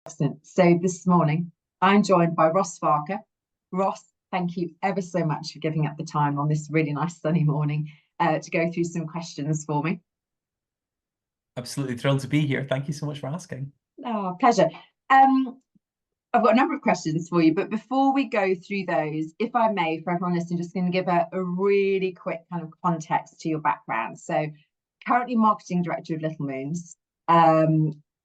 Excellent. So this morning, I'm joined by Ross Farquhar. Ross, thank you ever so much for giving up the time on this really nice sunny morning to go through some questions for me. Absolutely thrilled to be here. Thank you so much for asking. Oh, pleasure. I've got a number of questions for you, but before we go through those, if I may, for everyone listening, just going to give a really quick kind of context to your background. So, currently marketing director of Little Moons,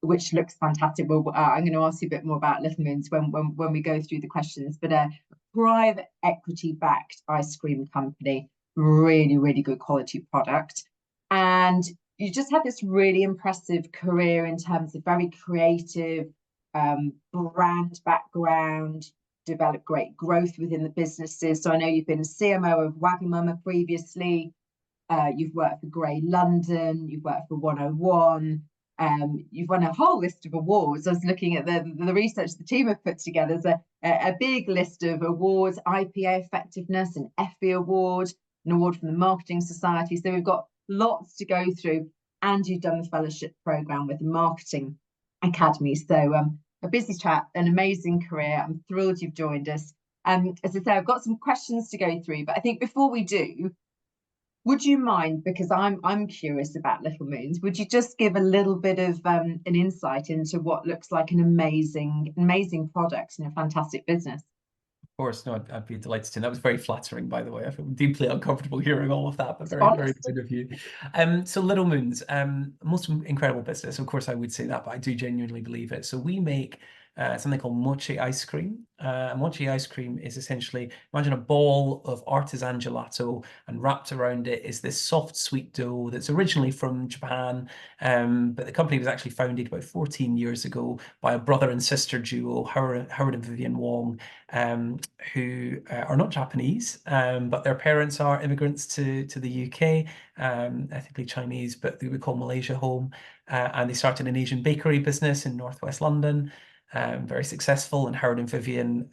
which looks fantastic. Well, I'm going to ask you a bit more about Little Moons when we go through the questions, but a private equity backed ice cream company, really, really good quality product. And you just had this really impressive career in terms of very creative brand background, developed great growth within the businesses. So I know you've been CMO of Wagamama previously. You've worked for Grey London. You've worked for 101. You've won a whole list of awards. I was looking at the research the team have put together. There's a big list of awards: IPA effectiveness, an Effie award, an award from the Marketing Society. So we've got lots to go through. And you've done the fellowship program with the Marketing Academy. So a busy chat, an amazing career. I'm thrilled you've joined us. As I say, I've got some questions to go through, but I think before we do, would you mind, because I'm curious about Little Moons, would you just give a little bit of an insight into what looks like an amazing product and a fantastic business? Of course, no, I'd be delighted to. That was very flattering, by the way. I feel deeply uncomfortable hearing all of that, but very, very Honest. good of you. So Little Moons, most incredible business. Of course, I would say that, but I do genuinely believe it. So we make something called mochi ice cream. Mochi ice cream is essentially, imagine a ball of artisan gelato, and wrapped around it is this soft, sweet dough that's originally from Japan. But the company was actually founded about 14 years ago by a brother and sister duo, Howard and Vivian Wong, who are not Japanese, but their parents are immigrants to the UK, ethnically Chinese, but they would call Malaysia home. And they started an Asian bakery business in Northwest London. Very successful, and Howard and Vivian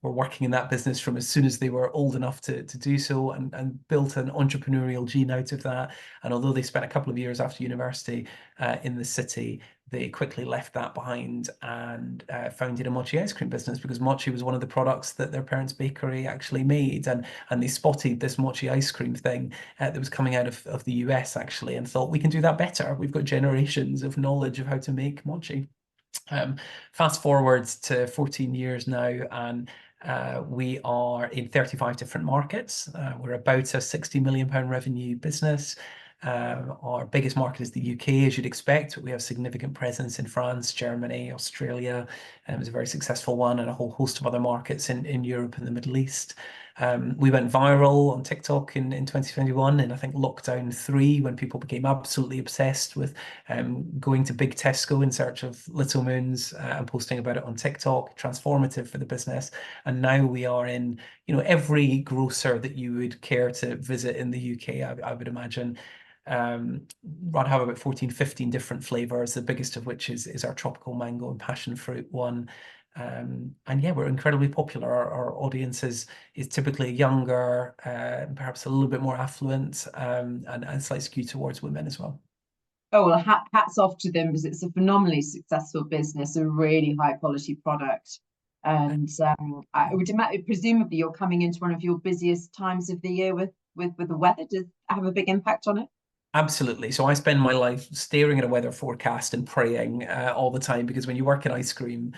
were working in that business from as soon as they were old enough to do so, and built an entrepreneurial gene out of that. And although they spent a couple of years after university in the city, they quickly left that behind and founded a mochi ice cream business, because mochi was one of the products that their parents' bakery actually made. And they spotted this mochi ice cream thing that was coming out of the US actually, and thought, we can do that better. We've got generations of knowledge of how to make mochi. Fast forward to 14 years now, and we are in 35 different markets. We're about a £60 million revenue business. Our biggest market is the UK, as you'd expect. We have significant presence in France, Germany, Australia. It was a very successful one, and a whole host of other markets in Europe and the Middle East. We went viral on TikTok in 2021, and I think lockdown 3, when people became absolutely obsessed with going to big Tesco in search of Little Moons and posting about it on TikTok. Transformative for the business. And now we are in, every grocer that you would care to visit in the UK, I would imagine. Run have about 14, 15 different flavors, the biggest of which is our tropical mango and passion fruit one. And yeah, we're incredibly popular. Our audience is typically younger, perhaps a little bit more affluent, and slightly skewed towards women as well. Oh, well, hats off to them, because it's a phenomenally successful business, a really high quality product. And I would imagine, presumably, you're coming into one of your busiest times of the year with the weather. Does it have a big impact on it? Absolutely. So I spend my life staring at a weather forecast and praying all the time, because when you work in ice cream,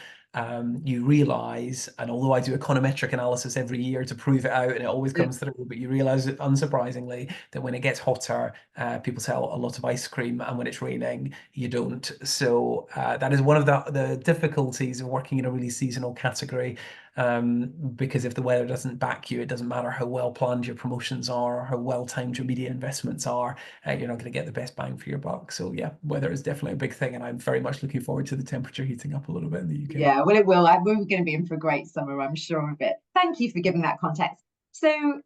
you realize, and although I do econometric analysis every year to prove it out, and it always Yeah. comes through, but you realize, unsurprisingly, that when it gets hotter, people sell a lot of ice cream, and when it's raining, you don't. So that is one of the difficulties of working in a really seasonal category. Because if the weather doesn't back you, it doesn't matter how well planned your promotions are or how well timed your media investments are, you're not going to get the best bang for your buck. So yeah, weather is definitely a big thing, and I'm very much looking forward to the temperature heating up a little bit in the UK. Yeah, well, it will. We're going to be in for a great summer, I'm sure of it. Thank you for giving that context. So,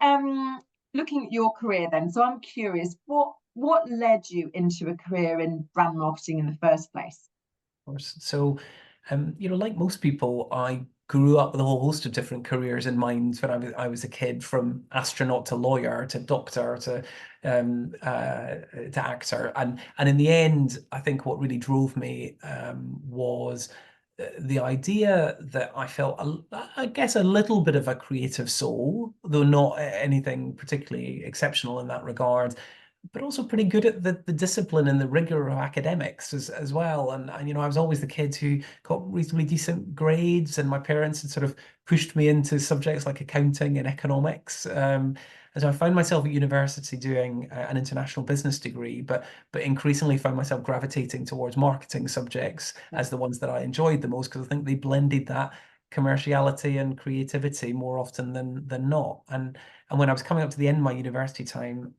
looking at your career then, so I'm curious, what led you into a career in brand marketing in the first place? Of course. So, like most people, I grew up with a whole host of different careers in mind when I was a kid, from astronaut to lawyer to doctor to actor, and in the end, I think what really drove me was the idea that I felt, I guess, a little bit of a creative soul, though not anything particularly exceptional in that regard, but also pretty good at the discipline and the rigor of academics as well. And, you know, I was always the kid who got reasonably decent grades, and my parents had sort of pushed me into subjects like accounting and economics. And so I found myself at university doing an international business degree, but increasingly found myself gravitating towards marketing subjects as the ones that I enjoyed the most, because I think they blended that commerciality and creativity more often than not. And when I was coming up to the end of my university time,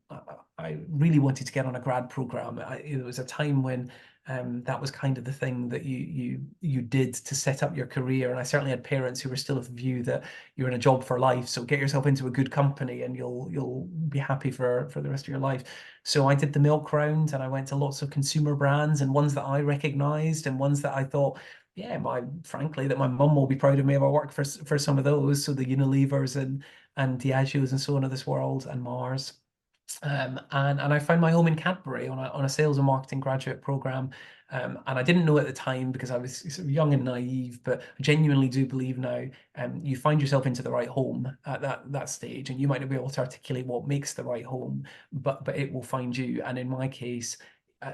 I really wanted to get on a grad program. It was a time when that was kind of the thing that you did to set up your career. And I certainly had parents who were still of the view that you're in a job for life, so get yourself into a good company and you'll be happy for the rest of your life. So I did the milk round, and I went to lots of consumer brands, and ones that I recognized and ones that I thought, yeah, frankly, that my mum will be proud of me if I work for some of those. So the Unilevers and Diageos and so on of this world, and Mars. And I found my home in Cadbury on a sales and marketing graduate program. And I didn't know at the time, because I was sort of young and naive, but I genuinely do believe now, you find yourself into the right home at that stage, and you might not be able to articulate what makes the right home, but it will find you. And in my case,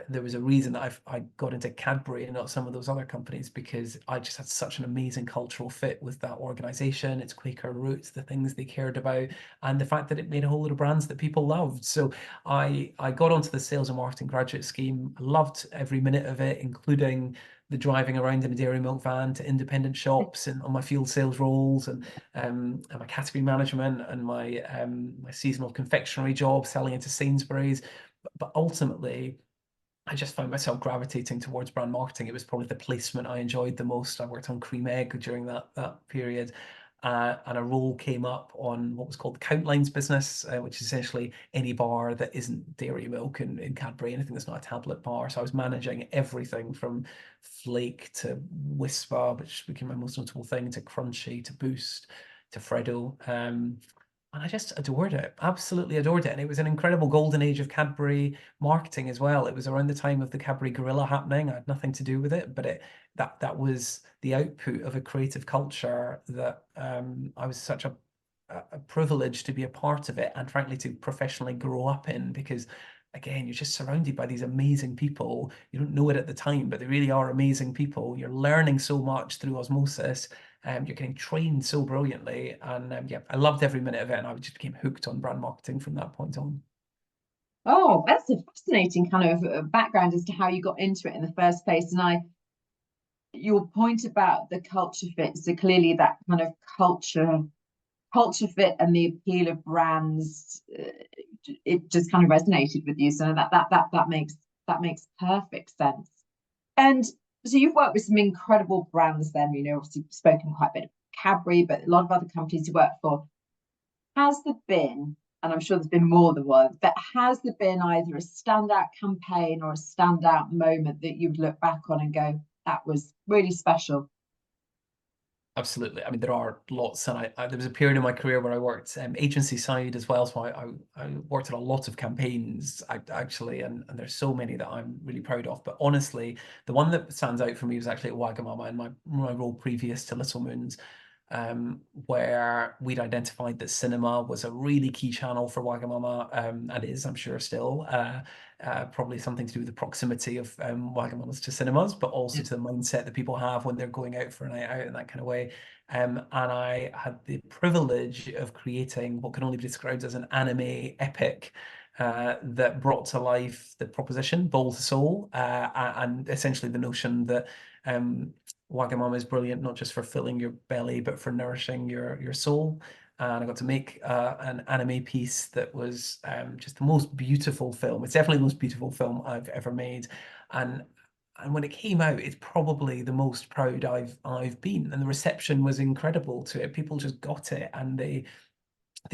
there was a reason that I got into Cadbury and not some of those other companies, because I just had such an amazing cultural fit with that organization, its Quaker roots, the things they cared about, and the fact that it made a whole lot of brands that people loved. So I got onto the sales and marketing graduate scheme. I loved every minute of it, including the driving around in a dairy milk van to independent shops and on my field sales roles, and my category management, and my seasonal confectionery job selling into Sainsbury's. But ultimately, I just found myself gravitating towards brand marketing. It was probably the placement I enjoyed the most. I worked on Cream Egg during that period. And a role came up on what was called the Count Lines business, which is essentially any bar that isn't dairy milk in Cadbury, anything that's not a tablet bar. So I was managing everything from Flake to Whisper, which became my most notable thing, to Crunchy, to Boost, to Freddo. And I just adored it, absolutely adored it. And it was an incredible golden age of Cadbury marketing as well. It was around the time of the Cadbury Gorilla happening. I had nothing to do with it, but that was the output of a creative culture that I was such a privilege to be a part of it, and frankly to professionally grow up in, because again, you're just surrounded by these amazing people. You don't know it at the time, but they really are amazing people. You're learning so much through osmosis. You're getting trained so brilliantly, and yeah, I loved every minute of it, and I just became hooked on brand marketing from that point on. Oh, that's a fascinating kind of background as to how you got into it in the first place. And your point about the culture fit, so clearly that kind of culture fit and the appeal of brands, it just kind of resonated with you. So that makes perfect sense. And so you've worked with some incredible brands then, you know, obviously spoken quite a bit of Cadbury, but a lot of other companies you work for. Has there been, and I'm sure there's been more than one, but has there been either a standout campaign or a standout moment that you'd look back on and go, that was really special? Absolutely. I mean, there are lots, and there was a period in my career where I worked agency side as well, so I worked on a lot of campaigns actually, and there's so many that I'm really proud of. But honestly, the one that stands out for me was actually at Wagamama, in my role previous to Little Moons, where we'd identified that cinema was a really key channel for Wagamama, and is, I'm sure, still. Probably something to do with the proximity of Wagamamas to cinemas, but also to the mindset that people have when they're going out for a night out in that kind of way. And I had the privilege of creating what can only be described as an anime epic that brought to life the proposition, Bowl to Soul, and essentially the notion that Wagamama is brilliant, not just for filling your belly, but for nourishing your soul. And I got to make an anime piece that was just the most beautiful film. It's definitely the most beautiful film I've ever made. And when it came out, it's probably the most proud I've been. And the reception was incredible to it. People just got it, and they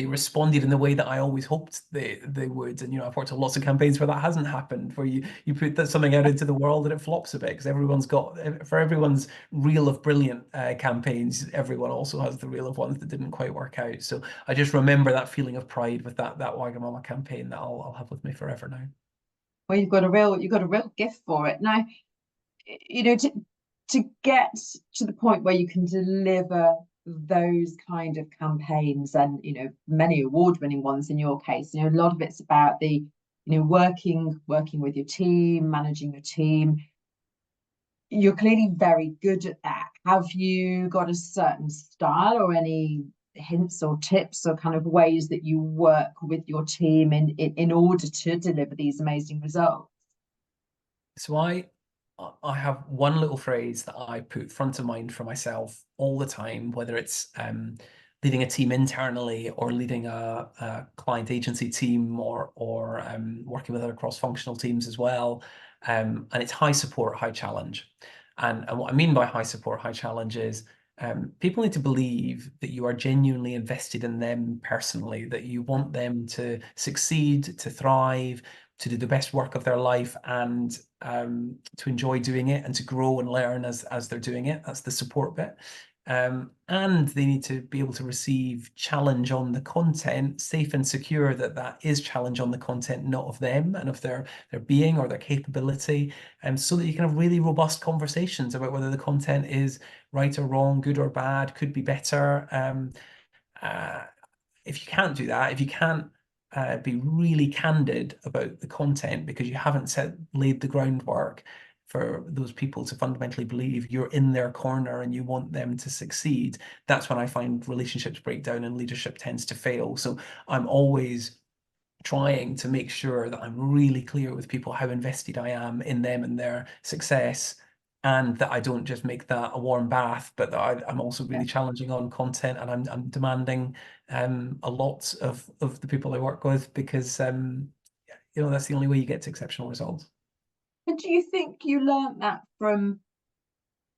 responded in the way that I always hoped they would. And, you know, I've worked on lots of campaigns where that hasn't happened, where you put something out into the world and it flops a bit, because for everyone's reel of brilliant campaigns, everyone also has the reel of ones that didn't quite work out. So I just remember that feeling of pride with that Wagamama campaign that I'll have with me forever now. Well, you've got a real gift for it. Now, you know, to get to the point where you can deliver those kind of campaigns, and many award-winning ones in your case, a lot of it's about the working with your team, managing your team. You're clearly very good at that. Have you got a certain style or any hints or tips or kind of ways that you work with your team in order to deliver these amazing results? So I have one little phrase that I put front of mind for myself all the time, whether it's leading a team internally or leading a client agency team or working with other cross-functional teams as well. And it's high support, high challenge. And what I mean by high support, high challenge is people need to believe that you are genuinely invested in them personally, that you want them to succeed, to thrive, to do the best work of their life, and to enjoy doing it and to grow and learn as they're doing it. That's the support bit. And they need to be able to receive challenge on the content, safe and secure that is challenge on the content, not of them and of their being or their capability, so that you can have really robust conversations about whether the content is right or wrong, good or bad, could be better. If you can't do that, if you can't be really candid about the content because you haven't laid the groundwork for those people to fundamentally believe you're in their corner and you want them to succeed, that's when I find relationships break down and leadership tends to fail. So I'm always trying to make sure that I'm really clear with people how invested I am in them and their success, and that I don't just make that a warm bath, but that I'm also really challenging on content, and I'm demanding a lot of the people I work with, because that's the only way you get to exceptional results. And do you think you learned that from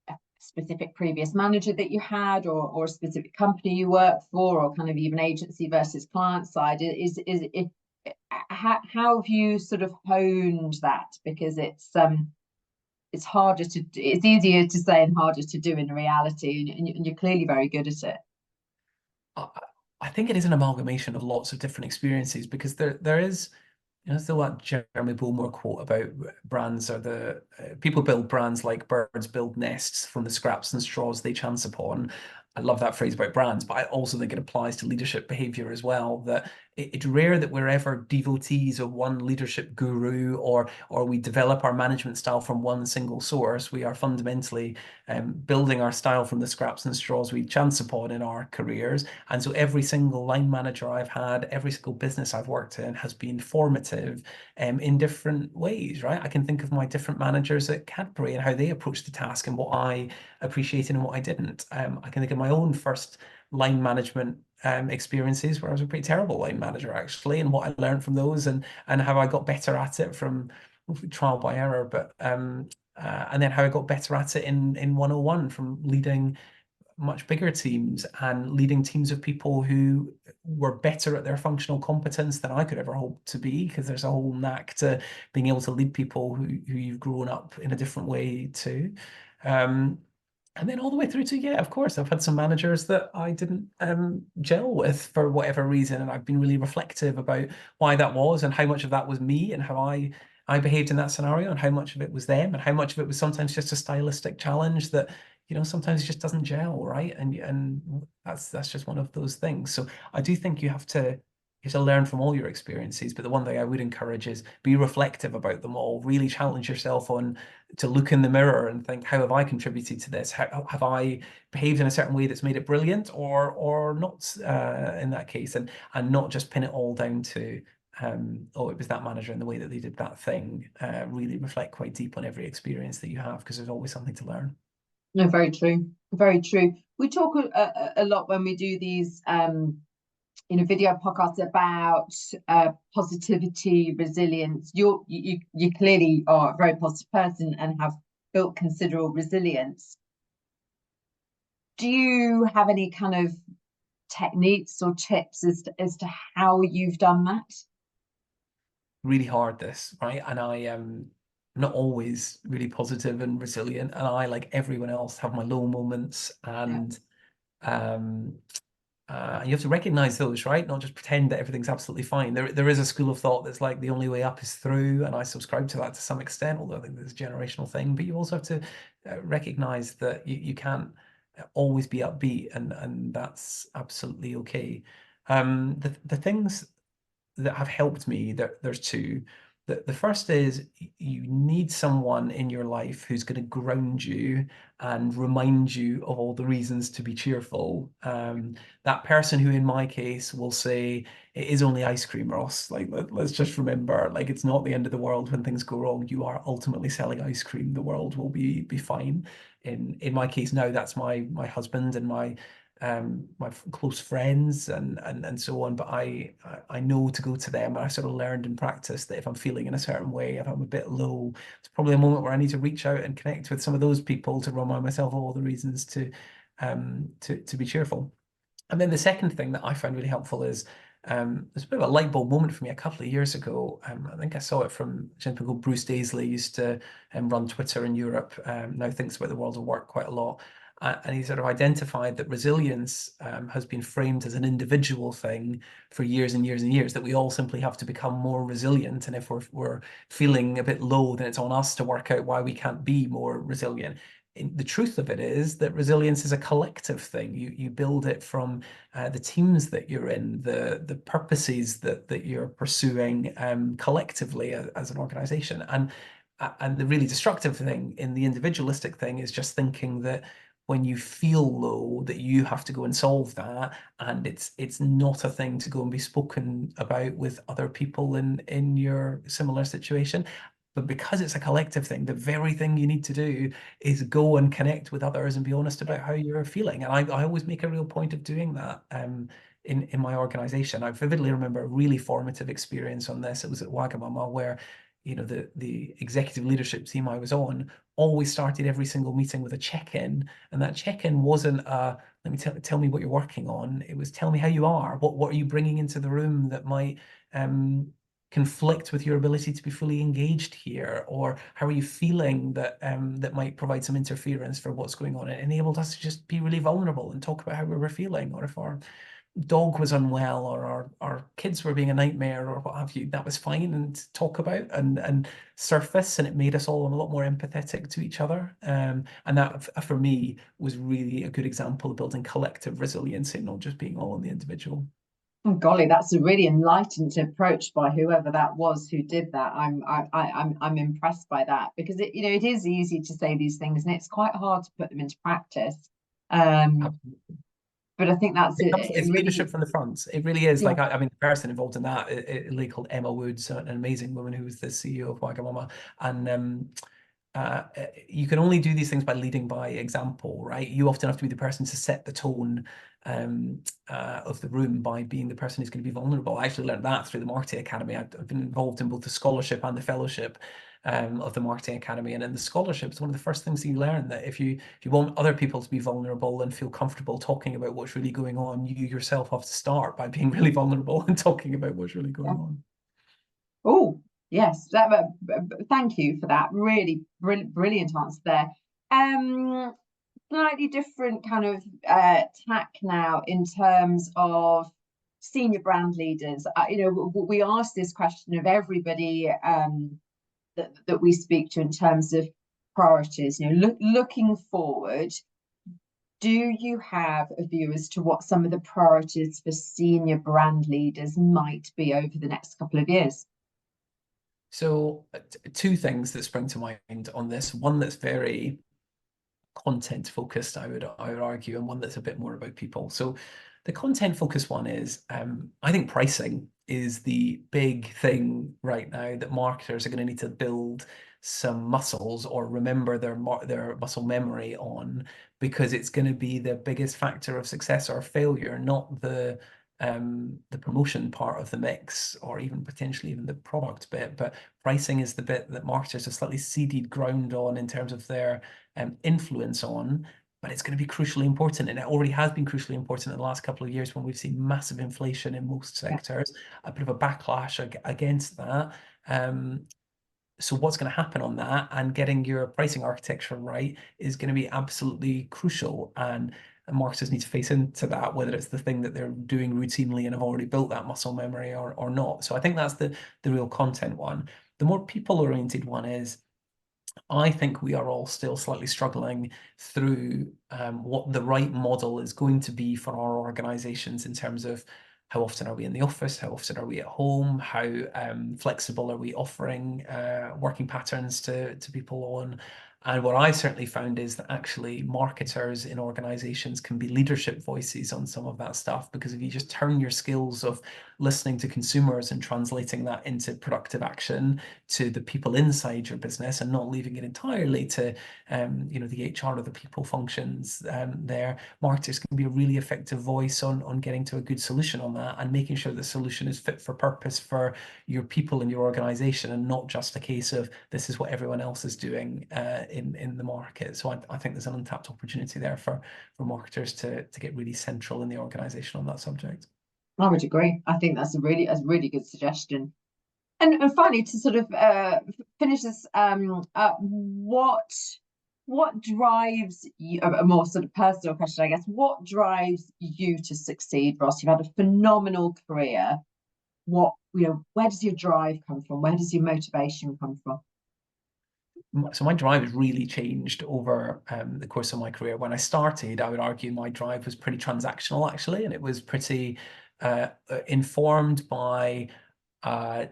a specific previous manager that you had, or a specific company you work for, or kind of even agency versus client side? Is it how have you sort of honed that? Because it's harder to, it's easier to say and harder to do in reality, and you're clearly very good at it. I think it is an amalgamation of lots of different experiences, because there is, still that Jeremy Bullmore quote about brands are the people build brands like birds build nests from the scraps and straws they chance upon. I love that phrase about brands, but I also think it applies to leadership behavior as well, that it's rare that we're ever devotees of one leadership guru, or we develop our management style from one single source. We are fundamentally building our style from the scraps and straws we chance upon in our careers. And so every single line manager I've had, every single business I've worked in has been formative in different ways, right? I can think of my different managers at Cadbury and how they approached the task and what I appreciated and what I didn't. I can think of my own first line management experiences where I was a pretty terrible line manager, actually, and what I learned from those, and how I got better at it from trial by error, but and then how I got better at it in 101 from leading much bigger teams and leading teams of people who were better at their functional competence than I could ever hope to be, because there's a whole knack to being able to lead people who you've grown up in a different way too. And then all the way through to, yeah, of course, I've had some managers that I didn't gel with for whatever reason, and I've been really reflective about why that was, and how much of that was me and how I behaved in that scenario, and how much of it was them, and how much of it was sometimes just a stylistic challenge that sometimes it just doesn't gel, right? And that's just one of those things. So I do think you have to learn from all your experiences, but the one thing I would encourage is be reflective about them all. Really challenge yourself on to look in the mirror and think, how have I contributed to this? How have I behaved in a certain way that's made it brilliant, or not in that case, and not just pin it all down to oh, it was that manager and the way that they did that thing. Really reflect quite deep on every experience that you have, because there's always something to learn. No, very true. Very true. We talk a lot when we do these video podcasts about positivity, resilience. You clearly are a very positive person and have built considerable resilience. Do you have any kind of techniques or tips as to how you've done that? Really hard, this, right? And I am not always really positive and resilient, and I, like everyone else, have my low moments, and And you have to recognize those, right? Not just pretend that everything's absolutely fine. There is a school of thought that's like the only way up is through, and I subscribe to that to some extent, although I think there's a generational thing. But you also have to recognize that you can't always be upbeat, and that's absolutely okay. The things that have helped me, there's two. The first is you need someone in your life who's going to ground you and remind you of all the reasons to be cheerful. That person who, in my case, will say, it is only ice cream, Ross. Like, let's just remember, like, it's not the end of the world when things go wrong. You are ultimately selling ice cream. The world will be fine. In my case now, that's my husband and my close friends and so on. But I know to go to them. I sort of learned and practiced that if I'm feeling in a certain way, if I'm a bit low, it's probably a moment where I need to reach out and connect with some of those people to remind myself of all the reasons to be cheerful. And then the second thing that I found really helpful is there's a bit of a light bulb moment for me a couple of years ago. I think I saw it from a gentleman called Bruce Daisley, used to run Twitter in Europe, now thinks about the world of work quite a lot. And he sort of identified that resilience has been framed as an individual thing for years and years and years, that we all simply have to become more resilient. And if we're feeling a bit low, then it's on us to work out why we can't be more resilient. The truth of it is that resilience is a collective thing. You build it from the teams that you're in, the purposes that you're pursuing collectively as an organization. And the really destructive thing in the individualistic thing is just thinking that when you feel low, that you have to go and solve that, and it's not a thing to go and be spoken about with other people in your similar situation. But because it's a collective thing, the very thing you need to do is go and connect with others and be honest about how you're feeling. And I always make a real point of doing that in my organization. I vividly remember a really formative experience on this. It was at Wagamama where, the executive leadership team I was on always started every single meeting with a check-in. And that check-in wasn't let me tell me what you're working on. It was, tell me how you are. What are you bringing into the room that might conflict with your ability to be fully engaged here, or how are you feeling that that might provide some interference for what's going on. It enabled us to just be really vulnerable and talk about how we were feeling, or if our dog was unwell or our kids were being a nightmare or what have you. That was fine and talk about and surface, and it made us all a lot more empathetic to each other. And that for me was really a good example of building collective resilience and not just being all on the individual. Oh, golly, that's a really enlightened approach by whoever that was who did that. I'm impressed by that, because it is easy to say these things and it's quite hard to put them into practice. But I think that's It's really, leadership from the front. It really is. yeah. Like, I mean, the person involved in that, a lady called Emma Woods, an amazing woman who was the CEO of Wagamama. And you can only do these things by leading by example, right? You often have to be the person to set the tone of the room by being the person who's going to be vulnerable. I actually learned that through the Marketing Academy. I've been involved in both the scholarship and the fellowship of the Marketing Academy. And in the scholarship, it's one of the first things you learn, that if you want other people to be vulnerable and feel comfortable talking about what's really going on, you yourself have to start by being really vulnerable and talking about what's really going on. Oh, yes. Thank you for that. Really brilliant answer there. Slightly different kind of tack now in terms of senior brand leaders. We ask this question of everybody that we speak to in terms of priorities. Looking forward, do you have a view as to what some of the priorities for senior brand leaders might be over the next couple of years? So two things that spring to mind on this. One that's very content focused, I would argue, and one that's a bit more about people. So the content focused one is, I think pricing is the big thing right now that marketers are going to need to build some muscles or remember their muscle memory on, because it's going to be the biggest factor of success or failure, not the promotion part of the mix, or even potentially even the product bit. But pricing is the bit that marketers have slightly seeded ground on in terms of their influence on, but it's going to be crucially important, and it already has been crucially important in the last couple of years when we've seen massive inflation in most sectors, a bit of a backlash against that. So what's going to happen on that, and getting your pricing architecture right is going to be absolutely crucial. And and marketers need to face into that, whether it's the thing that they're doing routinely and have already built that muscle memory or not. So I think that's the real content one. The more people-oriented one is, I think we are all still slightly struggling through what the right model is going to be for our organizations in terms of how often are we in the office, how often are we at home, how flexible are we offering working patterns to people on. And what I certainly found is that actually marketers in organizations can be leadership voices on some of that stuff, because if you just turn your skills of listening to consumers and translating that into productive action to the people inside your business and not leaving it entirely to the HR or the people functions there, marketers can be a really effective voice on getting to a good solution on that and making sure the solution is fit for purpose for your people in your organization, and not just a case of this is what everyone else is doing in the market. So I think there's an untapped opportunity there for marketers to get really central in the organization on that subject. I would agree. I think that's a really good suggestion. And finally, to sort of finish this, what drives you? A more sort of personal question, I guess. What drives you to succeed, Ross? You've had a phenomenal career. Where does your drive come from? Where does your motivation come from? So my drive has really changed over the course of my career. When I started, I would argue my drive was pretty transactional, actually, and it was pretty informed by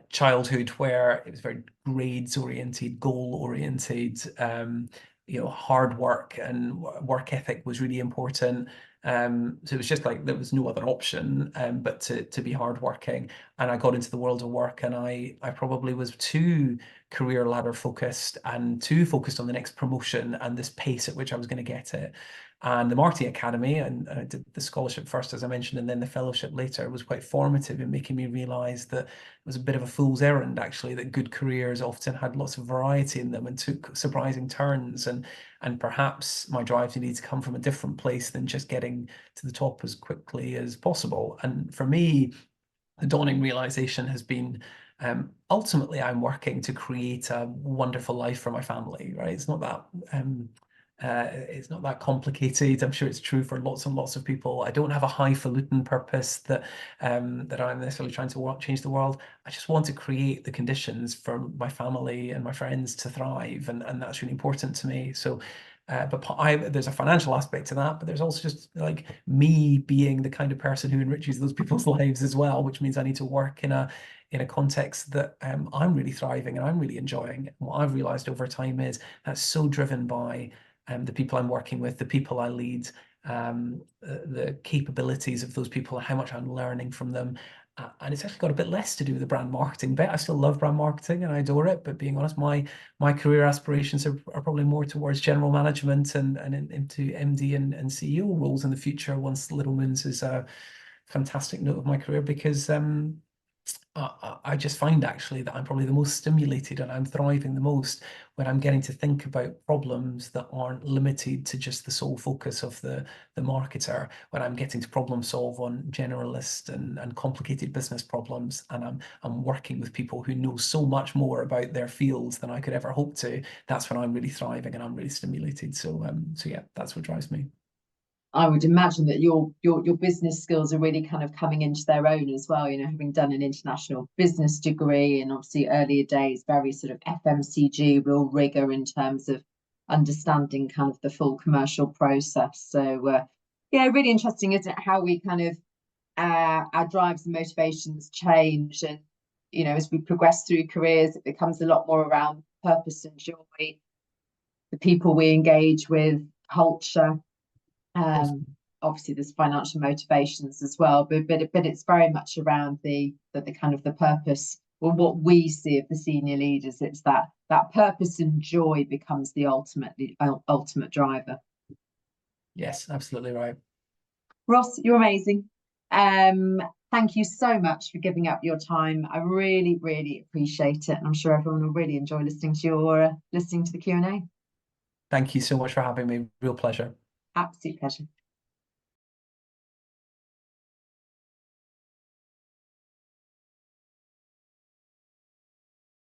childhood, where it was very grades oriented, goal oriented. Hard work and work ethic was really important. So it was just like there was no other option but to be hardworking. And I got into the world of work, and I probably was too career ladder focused and too focused on the next promotion and this pace at which I was going to get it. And the Marketing Academy, and I did the scholarship first, as I mentioned, and then the fellowship later, was quite formative in making me realise that it was a bit of a fool's errand, actually, that good careers often had lots of variety in them and took surprising turns. And perhaps my drive needed to come from a different place than just getting to the top as quickly as possible. And for me, the dawning realization has been ultimately I'm working to create a wonderful life for my family, right? It's not that complicated. I'm sure it's true for lots and lots of people. I don't have a highfalutin purpose that I'm necessarily trying to change the world. I just want to create the conditions for my family and my friends to thrive, and that's really important to me. So there's a financial aspect to that, but there's also just like me being the kind of person who enriches those people's lives as well, which means I need to work in a context that I'm really thriving and I'm really enjoying. And what I've realized over time is that's so driven by the people I'm working with, the people I lead, the capabilities of those people, and how much I'm learning from them. And it's actually got a bit less to do with the brand marketing bit. I still love brand marketing and I adore it, but being honest, my career aspirations are probably more towards general management and into MD and CEO roles in the future, once Little Moons is a fantastic note of my career, because I just find actually that I'm probably the most stimulated and I'm thriving the most when I'm getting to think about problems that aren't limited to just the sole focus of the marketer, when I'm getting to problem solve on generalist and complicated business problems, and I'm working with people who know so much more about their fields than I could ever hope to. That's when I'm really thriving and I'm really stimulated. So yeah, that's what drives me. I would imagine that your business skills are really kind of coming into their own as well, having done an international business degree, and obviously earlier days, very sort of FMCG, real rigor in terms of understanding kind of the full commercial process. So yeah, really interesting, isn't it, how we kind of our drives and motivations change, and as we progress through careers, it becomes a lot more around purpose and joy, the people we engage with, culture. Obviously there's financial motivations as well, but it's very much around the kind of the purpose, or what we see of the senior leaders. It's that purpose and joy becomes the ultimate driver. Yes, absolutely right. Ross, you're amazing. Thank you so much for giving up your time. I really, really appreciate it, and I'm sure everyone will really enjoy listening to the Q&A. Thank you so much for having me. Real pleasure. Absolute pleasure.